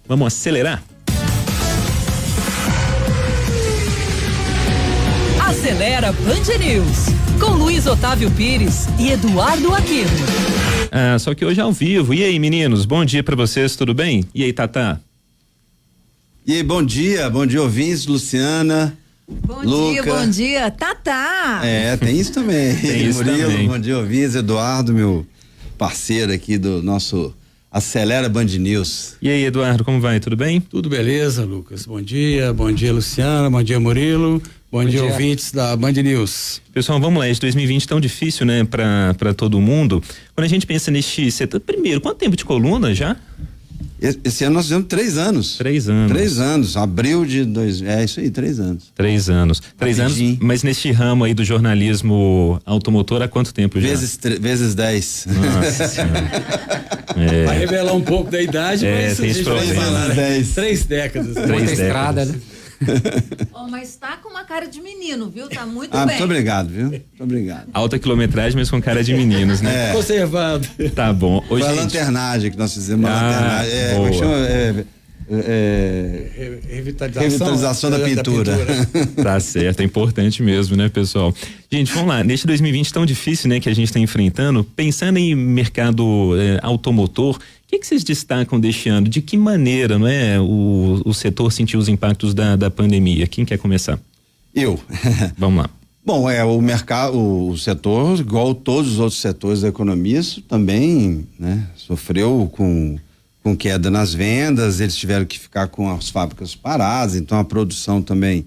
Vamos acelerar? Acelera Band News, com Luiz Otávio Pires e Eduardo Aquino. Só que hoje é ao vivo. E aí, meninos, bom dia pra vocês, tudo bem? E aí, Tatá? E aí, bom dia ouvintes, Luciana. Bom dia, Tatá. Tem isso também. Tem isso Murilo, também. bom dia, ouvintes, Eduardo, meu parceiro aqui do nosso Acelera Band News. E aí, Eduardo, como vai? Tudo bem? Tudo beleza, Lucas? Bom dia, Luciana, bom dia, Murilo, bom dia, ouvintes da Band News. Pessoal, vamos lá, esse 2020 tão difícil, né, pra todo mundo. Quando a gente pensa neste setor, primeiro, quanto tempo de coluna já? Esse ano nós fizemos 3 anos. 3 anos. 3 anos, abril de 3 anos. 3 anos. 3 anos, mas neste ramo aí do jornalismo automotor, há quanto tempo já? Vezes 10. Nossa Senhora. Vai revelar um pouco da idade, mas tem esse problema. falar, né? 3 décadas. 3 estrada, décadas. né? Mas tá com uma cara de menino, viu? Tá muito bem. Muito obrigado, viu? Muito obrigado. Alta quilometragem, mas com cara de meninos, né? Conservado. Tá bom. Foi a Gente, lanternagem que nós fizemos, lanternagem. boa. Como chama? Revitalização da pintura. Tá certo, é importante mesmo, né, pessoal? Gente, vamos lá, neste 2020 tão difícil, né, que a gente está enfrentando, pensando em mercado automotor, o que vocês destacam deste ano? De que maneira, não é, o setor sentiu os impactos da pandemia? Quem quer começar? Eu. Vamos lá. Bom, o mercado, o setor, igual todos os outros setores da economia, também, né, sofreu com queda nas vendas, eles tiveram que ficar com as fábricas paradas, então a produção também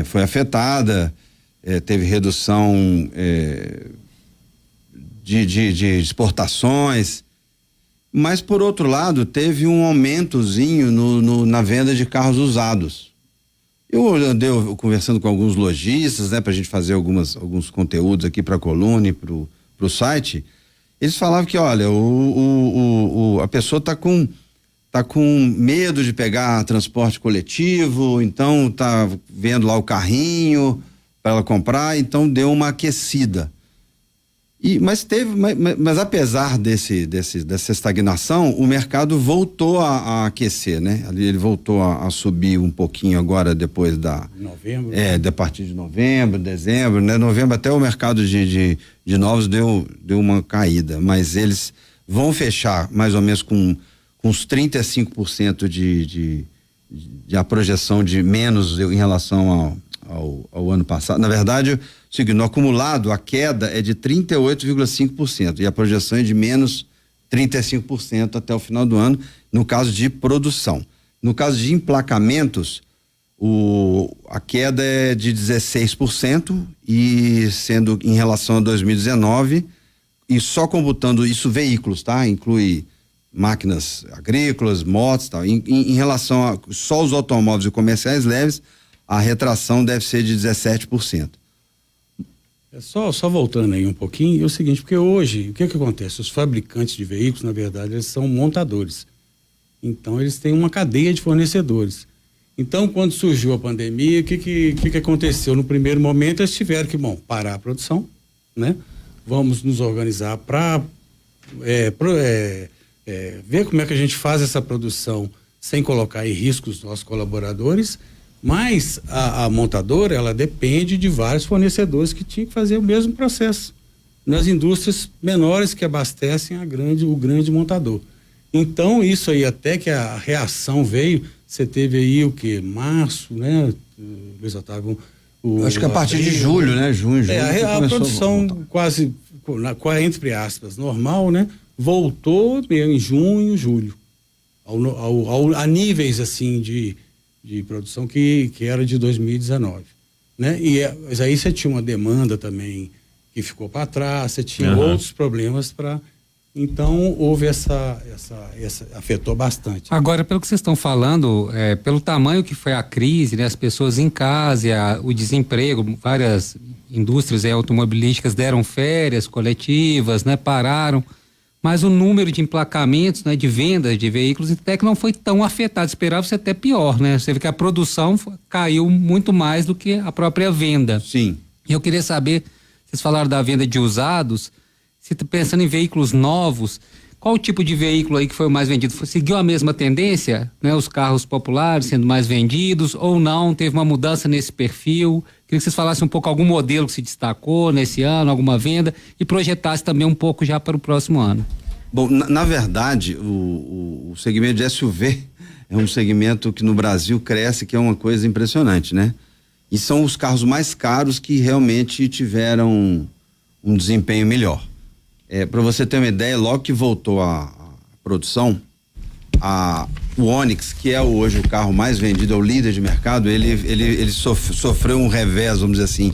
foi afetada, teve redução de exportações, mas por outro lado teve um aumentozinho na venda de carros usados. Eu andei conversando com alguns lojistas, né, pra gente fazer alguns conteúdos aqui pra coluna e pro site. Eles falavam que, olha, a pessoa tá com medo de pegar transporte coletivo, então tá vendo lá o carrinho para ela comprar, então deu uma aquecida. Mas apesar dessa estagnação, o mercado voltou a aquecer, né? Ele voltou a subir um pouquinho agora depois novembro. A partir de novembro, dezembro, né? Novembro até o mercado de novos deu uma caída, mas eles vão fechar mais ou menos com uns 35% de a projeção de menos em relação ao ano passado. Na verdade, no acumulado, a queda é de 38,5% e a projeção é de menos 35% até o final do ano, no caso de produção. No caso de emplacamentos, a queda é de 16% e sendo em relação a 2019, e só computando isso veículos, tá? Inclui máquinas agrícolas, motos, tal. Em relação a só os automóveis e comerciais leves, a retração deve ser de 17%. Só voltando aí um pouquinho, é o seguinte, porque hoje, o que acontece? Os fabricantes de veículos, na verdade, eles são montadores. Então, eles têm uma cadeia de fornecedores. Então, quando surgiu a pandemia, o que aconteceu? No primeiro momento, eles tiveram que, parar a produção, né? Vamos nos organizar para ver como é que a gente faz essa produção sem colocar em risco os nossos colaboradores, mas a montadora, ela depende de vários fornecedores que tinham que fazer o mesmo processo nas indústrias menores que abastecem o grande montador. Então, isso aí, até que a reação veio, você teve aí o quê? Março, né? Luiz Otávio, acho que a partir de julho, né? Junho. A produção quase, entre aspas, normal, né? Voltou em junho, julho, a níveis assim de produção que era de 2019, né? Mas aí você tinha uma demanda também que ficou para trás, você tinha outros problemas então houve essa afetou bastante. Agora, pelo que vocês estão falando, pelo tamanho que foi a crise, né? As pessoas em casa, o desemprego, várias indústrias automobilísticas deram férias coletivas, né? Pararam. Mas o número de emplacamentos, né, de vendas de veículos até que não foi tão afetado, esperava-se até pior, né? Você vê que a produção caiu muito mais do que a própria venda. Sim. E eu queria saber, vocês falaram da venda de usados, se pensando em veículos novos, Qual o tipo de veículo aí que foi o mais vendido? Seguiu a mesma tendência, né? Os carros populares sendo mais vendidos ou não? Teve uma mudança nesse perfil? Queria que vocês falassem um pouco algum modelo que se destacou nesse ano, alguma venda e projetasse também um pouco já para o próximo ano. Bom, na verdade, o segmento de SUV é um segmento que no Brasil cresce, que é uma coisa impressionante, né? E são os carros mais caros que realmente tiveram um desempenho melhor. Para você ter uma ideia, logo que voltou a produção, o Onix, que é hoje o carro mais vendido, é o líder de mercado, ele sofreu um revés, vamos dizer assim,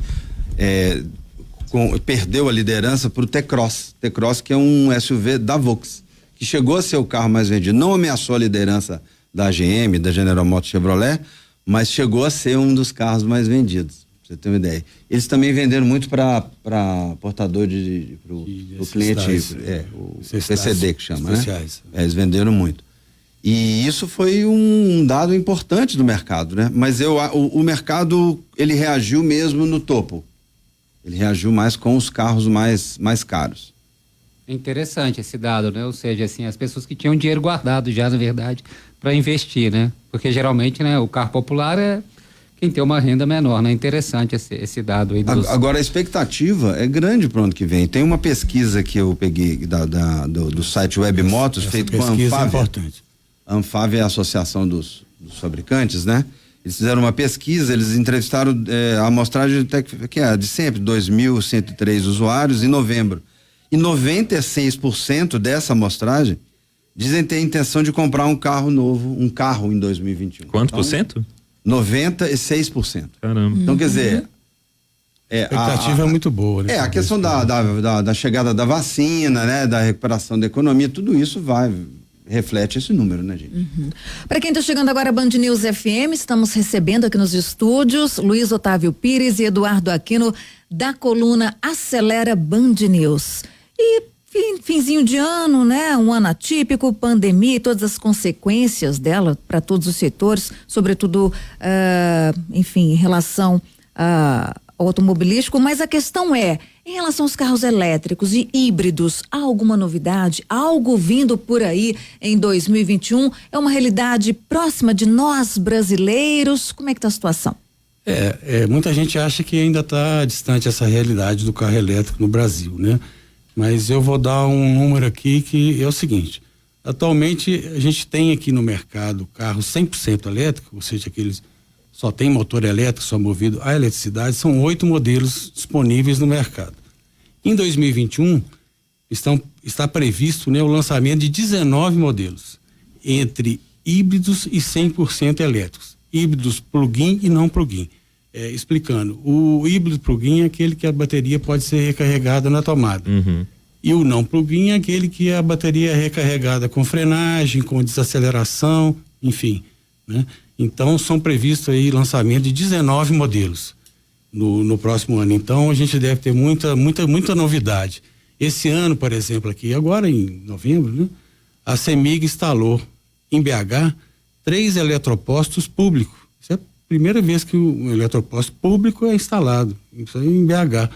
perdeu a liderança para o T-Cross. T-Cross, que é um SUV da Volks, que chegou a ser o carro mais vendido. Não ameaçou a liderança da GM, da General Motors Chevrolet, mas chegou a ser um dos carros mais vendidos. Pra você ter uma ideia. Eles também venderam muito para portador pro cliente, o PCD que chama, especiais, né? Eles venderam muito. E isso foi um dado importante do mercado, né? Mas o mercado, ele reagiu mesmo no topo. Ele reagiu mais com os carros mais caros. É interessante esse dado, né? Ou seja, assim, as pessoas que tinham dinheiro guardado já, na verdade, para investir, né? Porque geralmente, né, o carro popular é quem tem uma renda menor, né? Interessante esse dado aí. Agora a expectativa é grande para o ano que vem. Tem uma pesquisa que eu peguei do site Web Motos, feito com a Anfávia. É importante. A Anfávia é a associação dos fabricantes, né? Eles fizeram uma pesquisa, eles entrevistaram a amostragem que é de sempre, 2.103 usuários em novembro. E 96% dessa amostragem dizem ter a intenção de comprar um carro novo, um carro em 2021. Quanto por cento? 96%. Caramba. Então, quer dizer... A expectativa é muito boa, né? A questão da chegada da vacina, né? Da recuperação da economia, tudo isso reflete esse número, né, gente? Para quem está chegando agora, Band News FM, estamos recebendo aqui nos estúdios Luiz Otávio Pires e Eduardo Aquino, da coluna Acelera Band News. E finzinho de ano, né? Um ano atípico, pandemia e todas as consequências dela para todos os setores, sobretudo, enfim, em relação ao automobilístico, mas a questão é, em relação aos carros elétricos e híbridos, há alguma novidade? Algo vindo por aí em 2021? É uma realidade próxima de nós brasileiros? Como é que está a situação? Muita gente acha que ainda está distante essa realidade do carro elétrico no Brasil, né? Mas eu vou dar um número aqui que é o seguinte: atualmente a gente tem aqui no mercado carros 100% elétricos, ou seja, aqueles só tem motor elétrico, só movido a eletricidade, são 8 modelos disponíveis no mercado. Em 2021 está previsto, né, o lançamento de 19 modelos, entre híbridos e 100% elétricos, híbridos plug-in e não plug-in. Explicando, o híbrido plug-in é aquele que a bateria pode ser recarregada na tomada. E o não plug-in é aquele que a bateria é recarregada com frenagem, com desaceleração, enfim, né? Então são previstos aí lançamento de 19 modelos no próximo ano. Então a gente deve ter muita novidade. Esse ano, por exemplo, aqui agora em novembro, né, a CEMIG instalou em BH 3 eletropostos públicos. Isso é a primeira vez que um eletroposto público é instalado, isso aí em BH.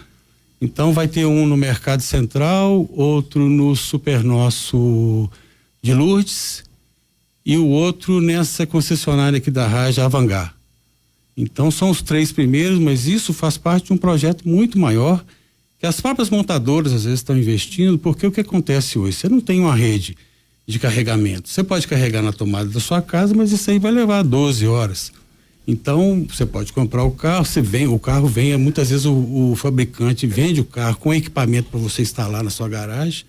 Então vai ter um no Mercado Central, outro no Supernosso de Lourdes e o outro nessa concessionária aqui da Raja Avangar. Então são os 3 primeiros, mas isso faz parte de um projeto muito maior que as próprias montadoras às vezes estão investindo, porque o que acontece hoje? Você não tem uma rede de carregamento. Você pode carregar na tomada da sua casa, mas isso aí vai levar 12 horas. Então, você pode comprar o carro, o carro vem, muitas vezes o fabricante vende o carro com equipamento para você instalar na sua garagem.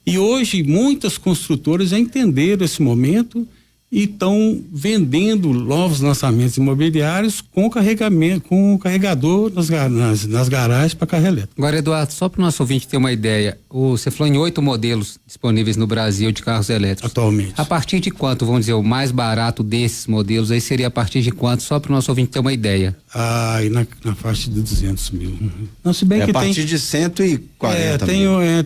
E hoje, muitas construtoras já entenderam esse momento e estão vendendo novos lançamentos imobiliários com carregamento, com carregador nas garagens para carro elétrico. Agora, Eduardo, só para o nosso ouvinte ter uma ideia, você falou em 8 modelos disponíveis no Brasil de carros elétricos. Atualmente. A partir de quanto, vamos dizer, o mais barato desses modelos aí seria a partir de quanto, só para o nosso ouvinte ter uma ideia? E na faixa de 200 mil. Não, se bem que a partir de 140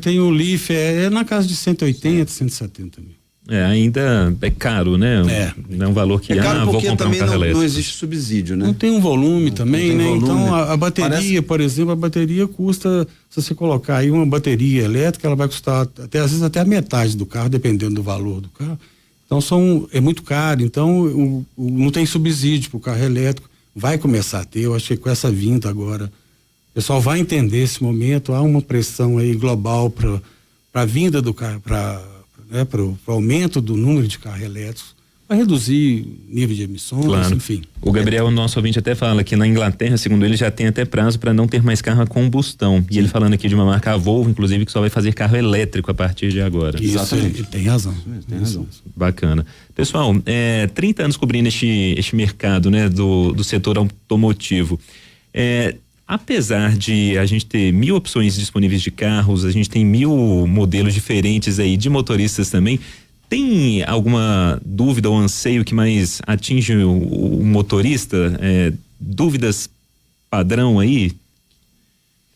tem o Leaf, na casa de 180, 170 mil. Ainda é caro, né? É um valor que é caro vou porque comprar um também carro elétrico. não existe subsídio, né? Não tem um volume também, tem né? volume. Então a bateria, por exemplo, a bateria custa, se você colocar aí uma bateria elétrica, ela vai custar até às vezes até a metade do carro, dependendo do valor do carro. Então é muito caro, então não tem subsídio para o carro elétrico, vai começar a ter, eu acho que com essa vinda agora, o pessoal vai entender esse momento, há uma pressão aí global para a vinda do carro, para o aumento do número de carros elétricos, para reduzir nível de emissões, claro. Enfim. O Gabriel, nosso ouvinte, até fala que na Inglaterra, segundo ele, já tem até prazo para não ter mais carro a combustão. E ele falando aqui de uma marca, a Volvo, inclusive, que só vai fazer carro elétrico a partir de agora. Isso, ele tem razão. Tem razão. Bacana. Pessoal, 30 anos cobrindo este mercado, né, do setor automotivo. Apesar de a gente ter 1000 opções disponíveis de carros, a gente tem 1000 modelos diferentes aí de motoristas também, tem alguma dúvida ou anseio que mais atinge o motorista? Dúvidas padrão aí?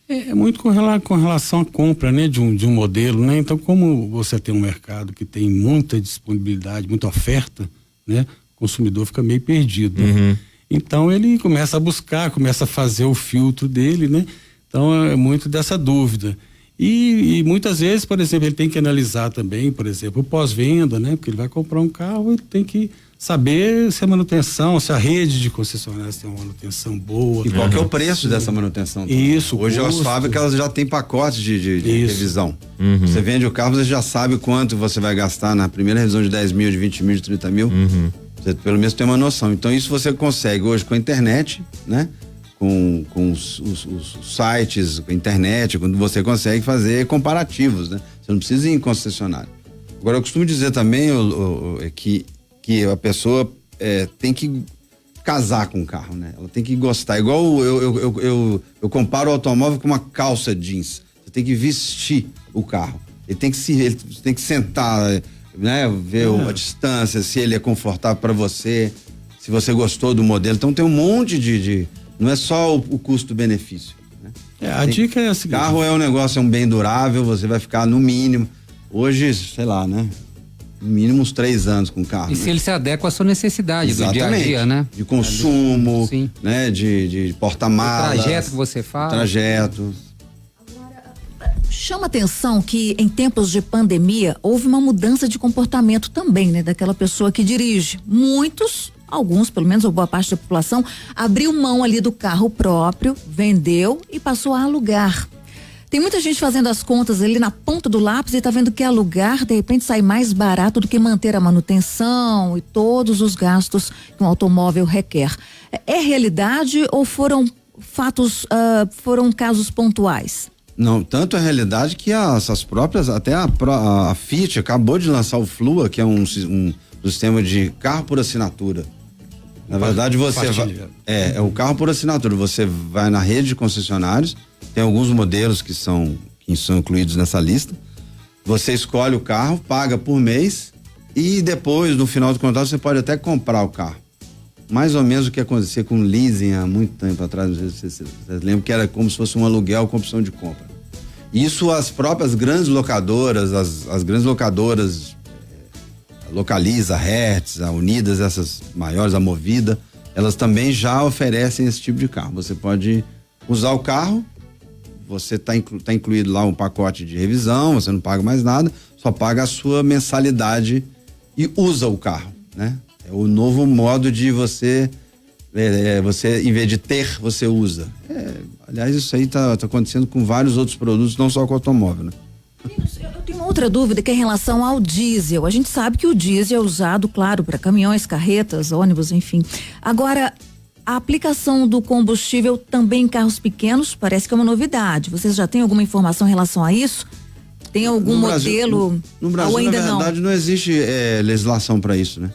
É muito com relação à compra, né, de um modelo, né? Então, como você tem um mercado que tem muita disponibilidade, muita oferta, né? O consumidor fica meio perdido, né? Uhum. Então ele começa a buscar, começa a fazer o filtro dele, né? Então é muito dessa dúvida. E muitas vezes, por exemplo, ele tem que analisar também, por exemplo, o pós-venda, né? Porque ele vai comprar um carro, ele tem que saber se a manutenção, se a rede de concessionárias tem uma manutenção boa. E qual que é o preço dessa manutenção? Isso, hoje as fábricas elas já têm pacotes de revisão. Uhum. Você vende o carro, você já sabe quanto você vai gastar na primeira revisão de 10 mil, de 20 mil, de 30 mil. Uhum. Você pelo menos tem uma noção. Então isso você consegue hoje com a internet, né? Com os sites, com a internet, quando você consegue fazer comparativos, né? Você não precisa ir em concessionário. Agora eu costumo dizer também que a pessoa tem que casar com o carro, né? Ela tem que gostar. Igual eu comparo o automóvel com uma calça jeans. Você tem que vestir o carro. Ele tem que sentar, né? Ver a distância, se ele é confortável para você, se você gostou do modelo. Então tem um monte não é só o custo-benefício, né? A dica é a seguinte: carro é um negócio, é um bem durável, você vai ficar no mínimo, hoje, sei lá, né? No mínimo uns 3 anos com o carro. E se ele se adequa à sua necessidade do dia a dia, né? De consumo, Sim. né? De porta-malas. O trajeto que você faz. Trajeto. Chama atenção que em tempos de pandemia houve uma mudança de comportamento também, né? Daquela pessoa que dirige. Alguns, pelo menos, ou boa parte da população, abriu mão ali do carro próprio, vendeu e passou a alugar. Tem muita gente fazendo as contas ali na ponta do lápis e tá vendo que alugar, de repente, sai mais barato do que manter a manutenção e todos os gastos que um automóvel requer. É realidade ou foram casos pontuais? Não, tanto a realidade que essas próprias, até a Fiat acabou de lançar o Flua, que é um sistema de carro por assinatura. Na verdade, você é o carro por assinatura. Você vai na rede de concessionários, tem alguns modelos que são incluídos nessa lista. Você escolhe o carro, paga por mês e depois, no final do contrato, você pode até comprar o carro. Mais ou menos o que acontecia com o leasing há muito tempo atrás, não sei se vocês lembram, que era como se fosse um aluguel com opção de compra. Isso as próprias grandes locadoras, as grandes locadoras, Localiza, Hertz, a Unidas, essas maiores, a Movida, elas também já oferecem esse tipo de carro. Você pode usar o carro, você tá incluído lá um pacote de revisão, você não paga mais nada, só paga a sua mensalidade e usa o carro, né? É o novo modo de você, em vez de ter, você usa. Aliás, isso aí tá acontecendo com vários outros produtos, não só com o automóvel, né? Eu tenho outra dúvida que é em relação ao diesel. A gente sabe que o diesel é usado, claro, para caminhões, carretas, ônibus, enfim. Agora, a aplicação do combustível também em carros pequenos parece que é uma novidade. Vocês já têm alguma informação em relação a isso? Tem algum modelo? No Brasil, ou ainda na verdade, não existe legislação para isso, né?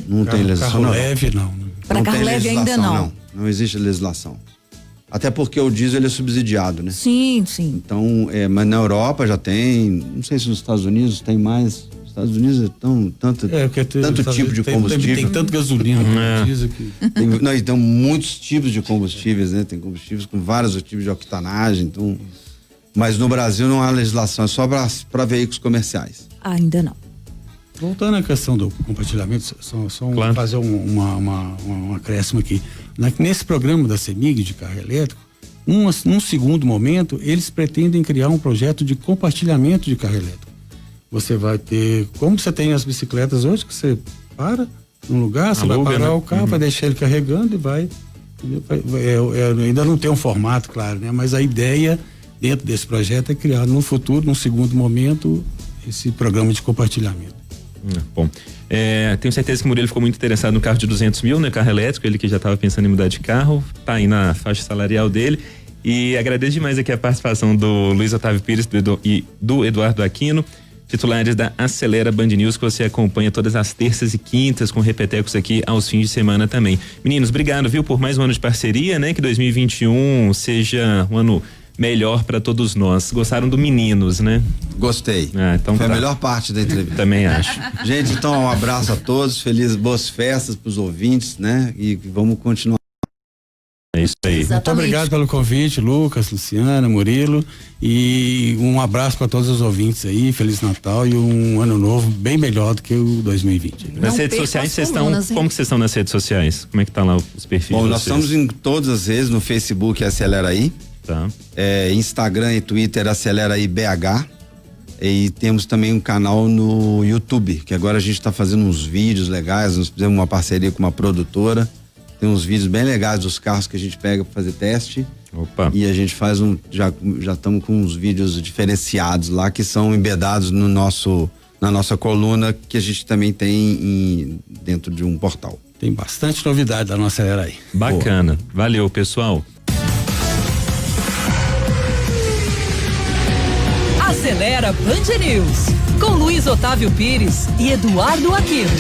Não tem legislação. Carro leve, não. Para carro leve ainda não. Não existe legislação. Até porque o diesel ele é subsidiado, né? Sim, sim. Então, mas na Europa já tem, não sei se nos Estados Unidos tem mais. Nos Estados Unidos tanto tipo de combustível. Tem tanto gasolina, diesel que... Então muitos tipos de combustíveis, né? Tem combustíveis com vários tipos de octanagem, então... Mas no Brasil não há legislação, é só para veículos comerciais. Ainda não. Voltando à questão do compartilhamento, só Claro. fazer um acréscimo aqui. Nesse programa da CEMIG de carro elétrico, num segundo momento, eles pretendem criar um projeto de compartilhamento de carro elétrico. Você vai ter, como você tem as bicicletas hoje, que você para num lugar, você Aluga, vai parar né? o carro, vai deixar ele carregando e vai. Ainda não tem um formato, claro, né? Mas a ideia dentro desse projeto é criar no futuro, num segundo momento, esse programa de compartilhamento. Bom, tenho certeza que o Murilo ficou muito interessado no carro de 200 mil, né? Carro elétrico, ele que já estava pensando em mudar de carro, tá aí na faixa salarial dele. E agradeço demais aqui a participação do Luiz Otávio Pires e do Eduardo Aquino, titulares da Acelera Band News, que você acompanha todas as terças e quintas com repetecos aqui aos fins de semana também. Meninos, obrigado, viu, por mais um ano de parceria, né? Que 2021 seja um ano melhor para todos nós. Gostaram do Meninos, né? Gostei. Então foi tá. a melhor parte da entrevista. Também acho. Gente, então um abraço a todos, boas festas para os ouvintes, né? E vamos continuar. É isso aí. Muito obrigado pelo convite, Lucas, Luciana, Murilo, e um abraço para todos os ouvintes aí, Feliz Natal e um ano novo bem melhor do que o 2020. Nas redes sociais vocês estão, como que vocês estão nas redes sociais? Como é que tá lá os perfis? Bom, de nós vocês? estamos em todas as redes, no Facebook Acelera Aí, Tá. Instagram e Twitter Acelera Aí BH, e temos também um canal no YouTube, que agora a gente está fazendo uns vídeos legais, nós fizemos uma parceria com uma produtora, tem uns vídeos bem legais dos carros que a gente pega para fazer teste. Opa. E a gente faz já estamos com uns vídeos diferenciados lá que são embedados na nossa coluna, que a gente também tem dentro de um portal. Tem bastante novidade da nossa era aí. Bacana. Valeu, pessoal. Acelera Band News com Luiz Otávio Pires e Eduardo Aquino.